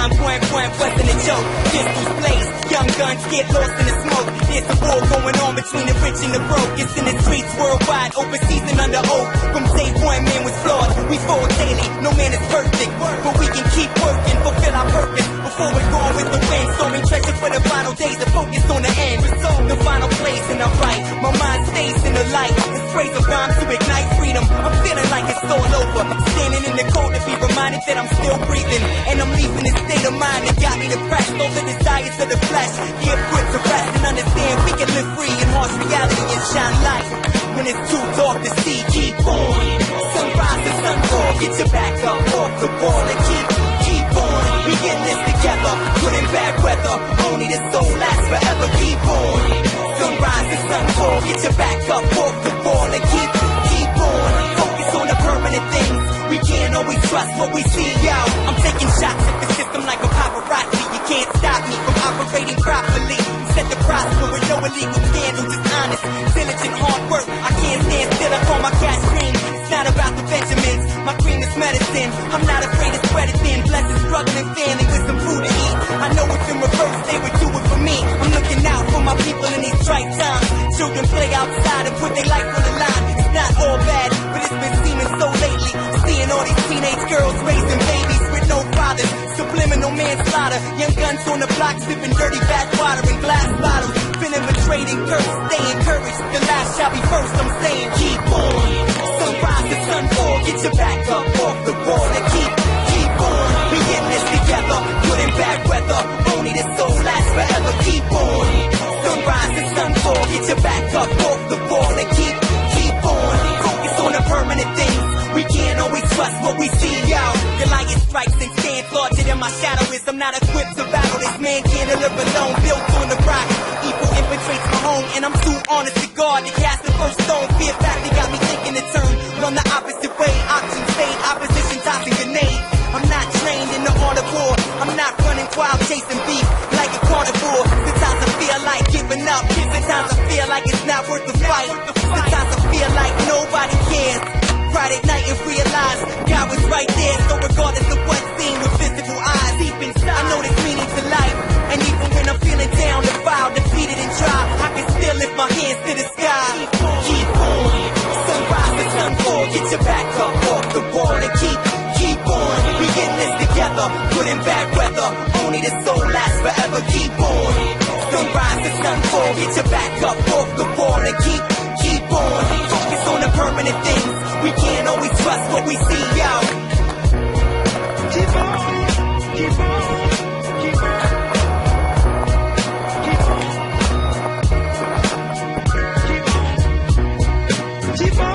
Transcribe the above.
young point wasn't a joke. Pistols blaze, young guns get lost in the smoke. There's a war going on between the rich and the broke. It's in the streets worldwide, overseas and under oath. From day one, man was flawed. We fall daily, no man is perfect, but we can keep working, fulfill our purpose. Before we're gone with the wind, storming treasure for the final days. The focus on the end, the final place, and I'm right. My mind stays in the light. The sprays of rhymes to ignite freedom. I'm feeling like it's all over. Standing in the cold to be reminded that I'm still breathing, and I'm leaving this state of mind that got me depressed. All the desires of the flesh, give put to rest and understand we can live free in harsh reality and shine light. When it's too dark to see, keep on. Sunrise and sunfall, get your back up off the wall and keep on. We in this together, good and bad weather. Only the soul lasts forever. Keep on. Sunrise and sunfall, get your back up off the wall and keep on. Focus on the permanent things. We can't always trust what we see, yo. I'm taking shots at the system like a paparazzi. You can't stop me from operating properly. Set the prosper with no illegal scandal, just honest, diligent, hard work. I can't stand still, I call my cash cream. It's not about the Benjamins, my cream is medicine. I'm not afraid to spread it thin. Bless a struggling family with some food to eat. I know it's in reverse, they would do it for me. I'm looking out for my people in these trite times. Children play outside and put their life on the line. It's not all bad, but it's been seeming so lately. Seeing all these teenage girls raising babies with no fathers. Subliminal manslaughter. Young guns on the block sipping dirty backwater and glass bottles. Feeling betrayed and cursed. Stay encouraged. The last shall be first. I'm saying keep on. Sunrise to sunfall. Get your back up off the wall and keep on. We in this together. Good and bad weather. Only the soul lasts forever. Keep on. Sunrise to sunfall. Get your back up off the wall and keep on. Focus on the permanent things. We can't always trust what we see, yo. Goliath strikes and stands larger than my shadow is. I'm not equipped to battle. This man can't live alone, built on the rock. Evil infiltrates my home, and I'm too honest to God to cast the first stone. Fear factor got me thinking to turn, run the opposite way. Options fade, opposition tossing grenades. I'm not trained in the art of war. I'm not running wild, chasing beef like a carnivore. Sometimes I feel like giving up. Sometimes I feel like it's not worth the fight. Sometimes I feel like nobody cares. Friday night and realize God was right there. So regardless of what's seen with physical eyes, deep inside I know there's meaning to life. And even when I'm feeling down, defiled, defeated and dry, I can still lift my hands to the sky. Keep on. Sunrise to sunfall. Get your back up off the wall and keep on. We in this together. Good and bad weather. Only the soul lasts forever. Keep on. Sunrise to sunfall. Get your back up off the wall and keep on. Focus on the permanent things. We can't always trust what we see, yo. Keep on, keep on, keep on, keep on, keep on, keep on.